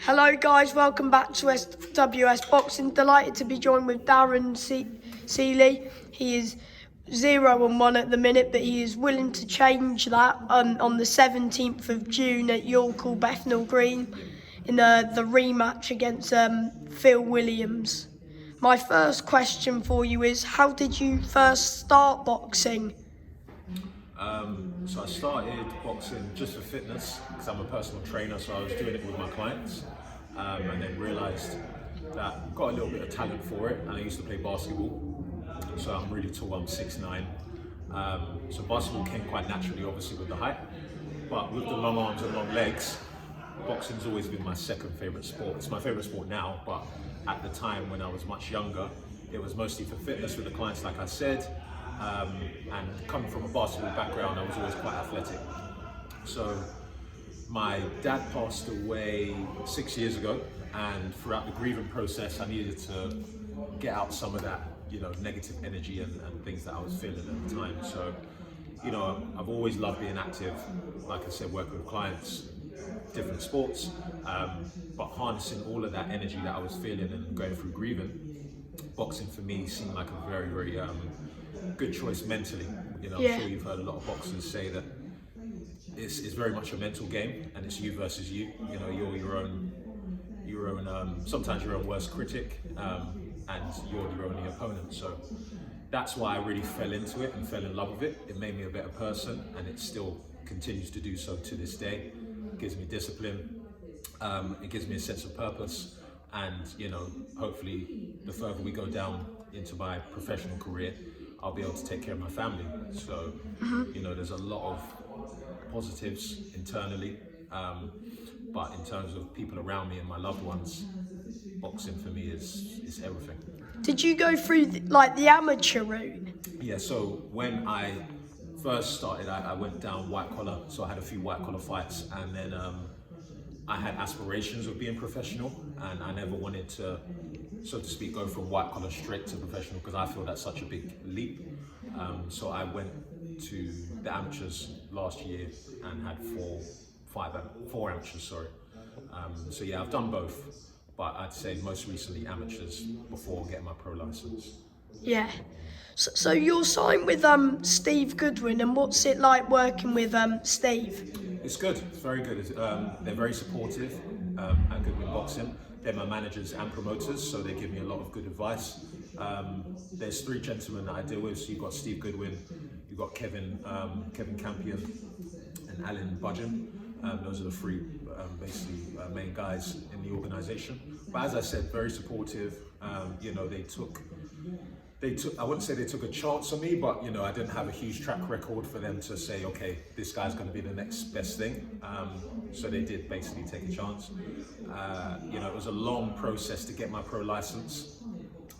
Hello guys, welcome back to SWS Boxing. Delighted to be joined with Darren Sealy. He is 0-1 at the minute, but he is willing to change that on the 17th of June at York Bethnal Green in the rematch against Phil Williams. My first question for you is, how did you first start boxing? So I started boxing just for fitness because I'm a personal trainer, so I was doing it with my clients, and then realised that I've got a little bit of talent for it, and I used to play basketball, so I'm really tall, I'm 6'9", so basketball came quite naturally, obviously with the height, but with the long arms and long legs, boxing's always been my second favourite sport. It's my favourite sport now, but at the time when I was much younger, it was mostly for fitness with the clients, like I said. And coming from a basketball background, I was always quite athletic. So my dad passed away 6 years ago, and throughout the grieving process, I needed to get out some of that, negative energy and things that I was feeling at the time. So, I've always loved being active, like I said, working with clients, different sports, but harnessing all of that energy that I was feeling and going through grieving, boxing for me seemed like a very, very good choice mentally. I'm sure you've heard a lot of boxers say that it's very much a mental game, and it's you versus you. You're your own, sometimes your own worst critic, and you're your only opponent. So that's why I really fell into it and fell in love with it. It made me a better person, and it still continues to do so to this day. It gives me discipline. It gives me a sense of purpose, and hopefully the further we go down into my professional career, I'll be able to take care of my family. So, there's a lot of positives internally, but in terms of people around me and my loved ones, boxing for me is everything. Did you go through the amateur route? Yeah, so when I first started, I went down white collar, so I had a few white collar fights, and then I had aspirations of being professional, and I never wanted to, so to speak, go from white collar straight to professional because I feel that's such a big leap. So I went to the amateurs last year and had four amateurs, sorry. So yeah, I've done both, but I'd say most recently amateurs before getting my pro license. Yeah. So you're signed with Steve Goodwin, and what's it like working with Steve? It's good. It's very good. They're very supportive at Goodwin Boxing. They're my managers and promoters, so they give me a lot of good advice. There's three gentlemen that I deal with. So you've got Steve Goodwin, you've got Kevin Campion, and Alan Budgeon. Those are the three main guys in the organisation. But as I said, very supportive. They took, I wouldn't say they took a chance on me, but I didn't have a huge track record for them to say, okay, this guy's going to be the next best thing. So they did basically take a chance. It was a long process to get my pro license.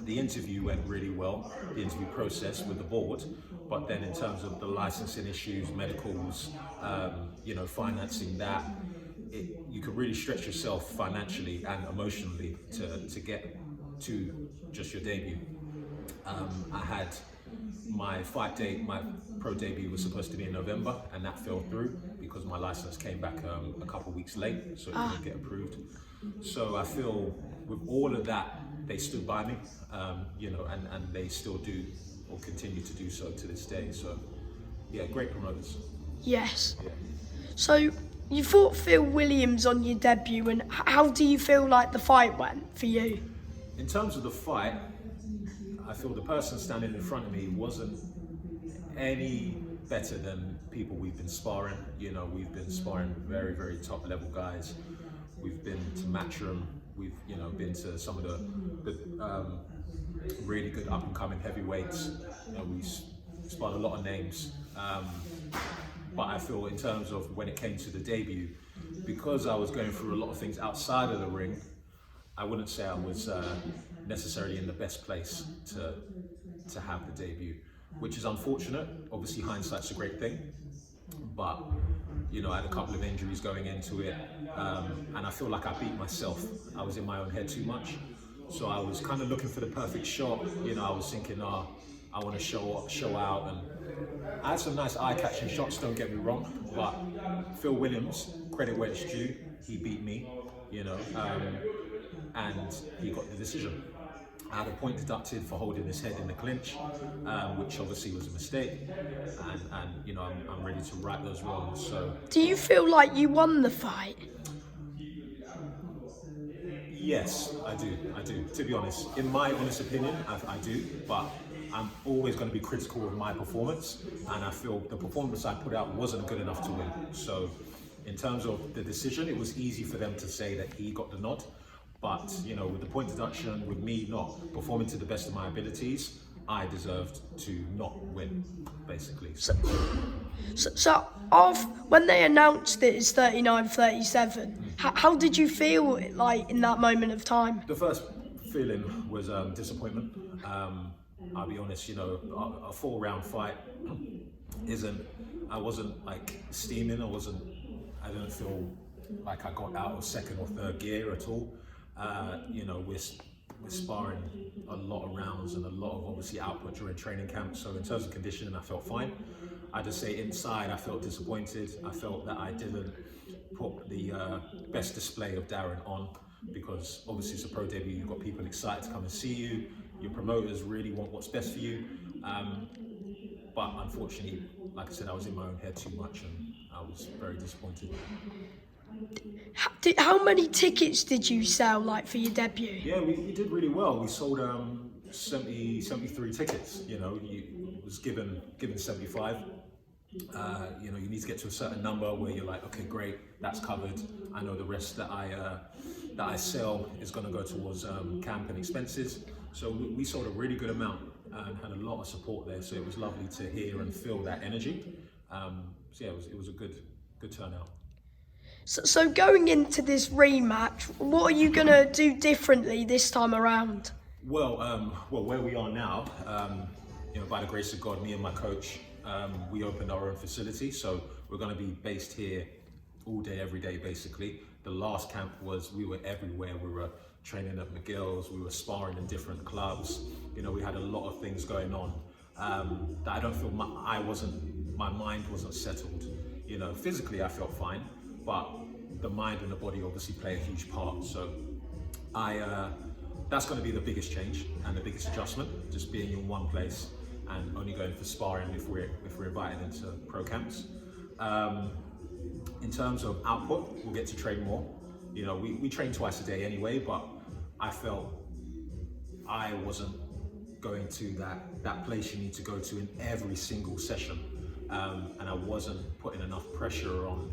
The interview went really well, the interview process with the board, but then in terms of the licensing issues, medicals, financing that, you could really stretch yourself financially and emotionally to get to just your debut. I had my fight date, my pro debut was supposed to be in November, and that fell through because my license came back a couple of weeks late, so it didn't get approved. So I feel with all of that, they stood by me, and they still do or continue to do so to this day. So yeah, great promoters. Yes. Yeah. So you fought Phil Williams on your debut, and how do you feel like the fight went for you? In terms of the fight, I feel the person standing in front of me wasn't any better than people we've been sparring. We've been sparring with very, very top level guys. We've been to Matchroom. We've, been to some of the really good up and coming heavyweights. We sparred a lot of names. But I feel in terms of when it came to the debut, because I was going through a lot of things outside of the ring, I wouldn't say I was necessarily in the best place to have the debut, which is unfortunate. Obviously, hindsight's a great thing, but I had a couple of injuries going into it, and I feel like I beat myself. I was in my own head too much, so I was kind of looking for the perfect shot. I was thinking, I want to show out, and I had some nice eye-catching shots. Don't get me wrong, but Phil Williams, credit where it's due, he beat me, you know, and he got the decision. I had a point deducted for holding his head in the clinch, which obviously was a mistake, and you know, I'm ready to right those wrongs. So, Do you feel like you won the fight? yes, I do. I do. To be honest, in my honest opinion, I do. But I'm always going to be critical of my performance, and I feel the performance I put out wasn't good enough to win. So, in terms of the decision, it was easy for them to say that he got the nod. But you know, with the point deduction, with me not performing to the best of my abilities, I deserved to not win, basically. So when they announced that it's 39-37, how did you feel like in that moment of time? The first feeling was disappointment. I'll be honest, you know, a 4-round fight I wasn't like steaming. I didn't feel like I got out of second or third gear at all. You know, we're sparring a lot of rounds and a lot of obviously output during training camp. So in terms of conditioning, I felt fine. I just say inside, I felt disappointed. I felt that I didn't put the best display of Darren on, because obviously it's a pro debut. You've got people excited to come and see you. Your promoters really want what's best for you. But unfortunately, like I said, I was in my own head too much, and I was very disappointed. How many tickets did you sell like for your debut? Yeah, we did really well. We sold 73 tickets. You know, you was given 75. You know, you need to get to a certain number where you're like, okay, great, that's covered. I know the rest that I sell is going to go towards camp and expenses. So we sold a really good amount and had a lot of support there. So it was lovely to hear and feel that energy. So yeah, it was a good turnout. So going into this rematch, what are you gonna do differently this time around? Well, where we are now, you know, by the grace of God, me and my coach, we opened our own facility, so we're going to be based here all day, every day, basically. The last camp we were everywhere. We were training at McGill's, we were sparring in different clubs. You know, we had a lot of things going on that I don't feel my mind wasn't settled. You know, physically I felt fine, but the mind and the body obviously play a huge part. So that's going to be the biggest change and the biggest adjustment, just being in one place and only going for sparring if we're invited into pro camps. In terms of output, we'll get to train more. You know, we train twice a day anyway, but I felt I wasn't going to that place you need to go to in every single session, and I wasn't putting enough pressure on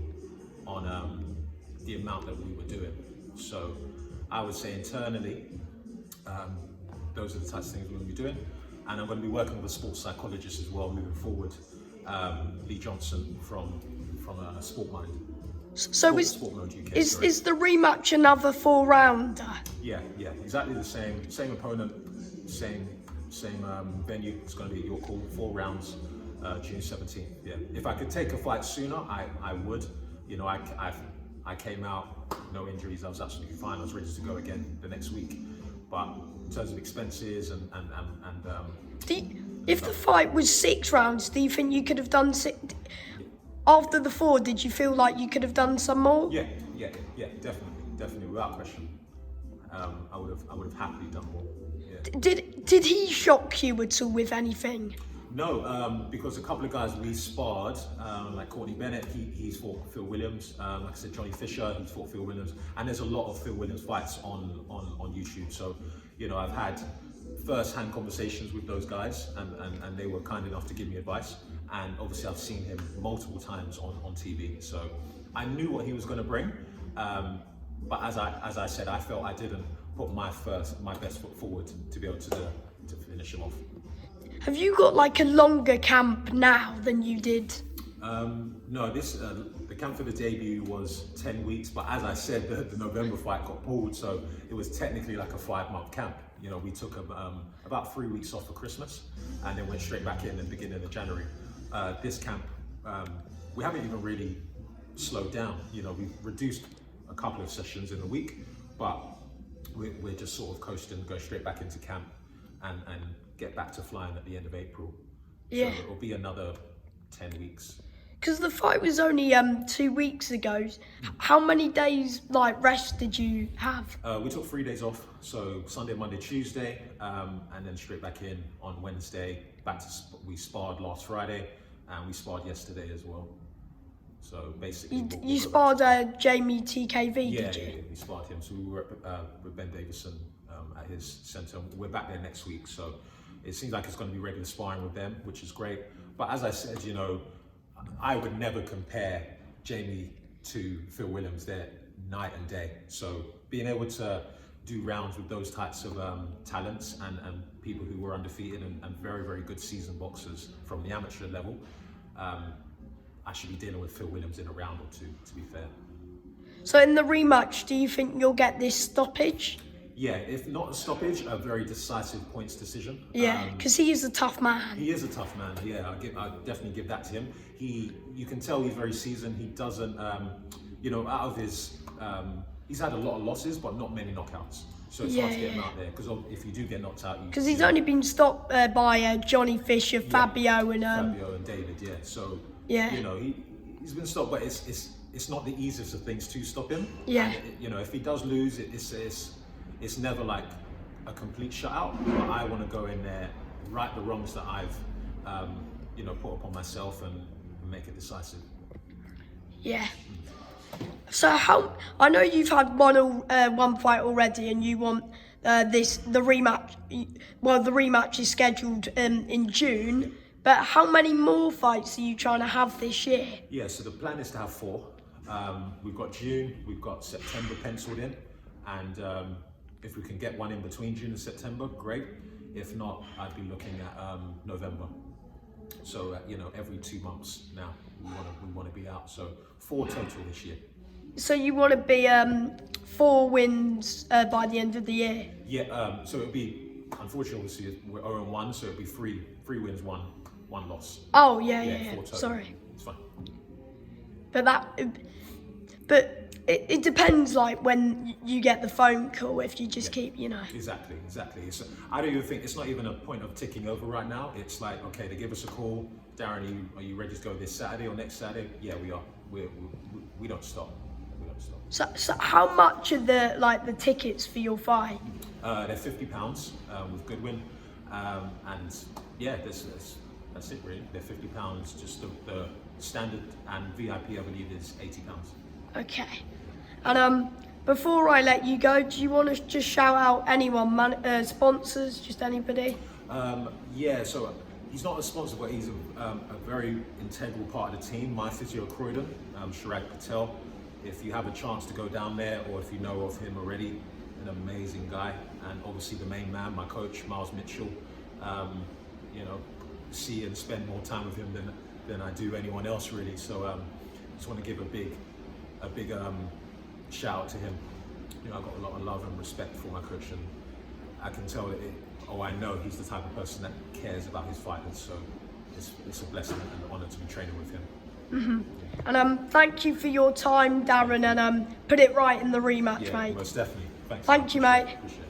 the amount that we were doing. So I would say internally, those are the types of things we're going to be doing. And I'm going to be working with a sports psychologist as well moving forward, Lee Johnson from Sport Mind. So Sport Mode UK, is the rematch another 4-rounder? Yeah, exactly the same opponent, same venue. It's going to be your call, 4 rounds, June 17th. Yeah, if I could take a fight sooner, I would. You know, I came out, no injuries, I was absolutely fine. I was ready to go again the next week. But in terms of expenses and if the fight was 6 rounds, do you think you could have done 6? After the 4, did you feel like you could have done some more? Yeah, definitely, without question. I would have happily done more. Yeah. Did he shock you at all with anything? No, because a couple of guys we sparred, like Courtney Bennett, he's fought Phil Williams. Like I said, Johnny Fisher, he's fought Phil Williams, and there's a lot of Phil Williams fights on YouTube. So, you know, I've had first-hand conversations with those guys, and they were kind enough to give me advice. And obviously, I've seen him multiple times on TV, so I knew what he was going to bring. But as I said, I felt I didn't put my best foot forward to be able to finish him off. Have you got like a longer camp now than you did? No, the camp for the debut was 10 weeks, but as I said, the November fight got pulled, so it was technically like a 5-month camp. You know, we took about 3 weeks off for Christmas, and then went straight back in the beginning of January. This camp, we haven't even really slowed down. You know, we've reduced a couple of sessions in the week, but we're just sort of coasting, go straight back into camp, and get back to flying at the end of April. Yeah. So it'll be another 10 weeks. Because the fight was only 2 weeks ago. How many days rest did you have? We took 3 days off, so Sunday, Monday, Tuesday, and then straight back in on Wednesday. We sparred last Friday, and we sparred yesterday as well. So basically, You sparred Jamie TKV, did you? Yeah, we sparred him. So we were with Ben Davison at his centre. We're back there next week, so it seems like it's going to be regular sparring with them, which is great. But as I said, I would never compare Jamie to Phil Williams. They're night and day. So being able to do rounds with those types of talents and people who were undefeated and very, very good seasoned boxers from the amateur level, I should be dealing with Phil Williams in a round or two, to be fair. So in the rematch, do you think you'll get this stoppage? Yeah, if not a stoppage, a very decisive points decision. Yeah, because he is a tough man. He is a tough man. Yeah, I definitely give that to him. You can tell he's very seasoned. He doesn't, out of his, he's had a lot of losses, but not many knockouts. So it's hard to get him out there, because if you do get knocked out, because he's only been stopped by Johnny Fisher, Fabio, and Fabio and David. Yeah, so he's been stopped, but it's not the easiest of things to stop him. Yeah, and, if he does lose, it's never like a complete shutout, but I want to go in there, right the wrongs that I've, put upon myself and make it decisive. Yeah. So I know you've had one fight already, and you want the rematch. Well, the rematch is scheduled in June. But how many more fights are you trying to have this year? Yeah, so the plan is to have 4. We've got June, we've got September penciled in, and if we can get one in between June and September, great. If not, I'd be looking at November. So every 2 months now we want to be out. So 4 total this year. So you want to be 4 wins by the end of the year? Yeah. So it'll be, unfortunately, obviously we're 0-1, so it'll be 3 wins, one loss. Oh yeah. 4 total. Sorry. It's fine. But it depends, when you get the phone call, if you just keep, Exactly. I don't even think, it's not even a point of ticking over right now. It's like, okay, they give us a call. Darren, are you ready to go this Saturday or next Saturday? Yeah, we are. We don't stop. So how much are the tickets for your fight? They're £50 with Goodwin, and yeah, that's it really. They're £50. Just the standard, and VIP I believe is £80. Okay. And before I let you go, do you want to just shout out anyone, sponsors, just anybody? Yeah, so he's not a sponsor, but he's a very integral part of the team. My Physio Croydon, Chirag Patel. If you have a chance to go down there, or if you know of him already, an amazing guy. And obviously the main man, my coach, Miles Mitchell. See and spend more time with him than I do anyone else really. So just want to give a big shout out to him. I've got a lot of love and respect for my coach, and I can tell I know he's the type of person that cares about his fighters. So it's a blessing and an honour to be training with him. Mm-hmm. And thank you for your time, Darren, and put it right in the rematch, mate. Most definitely. Thanks. Thank you, mate. Appreciate it.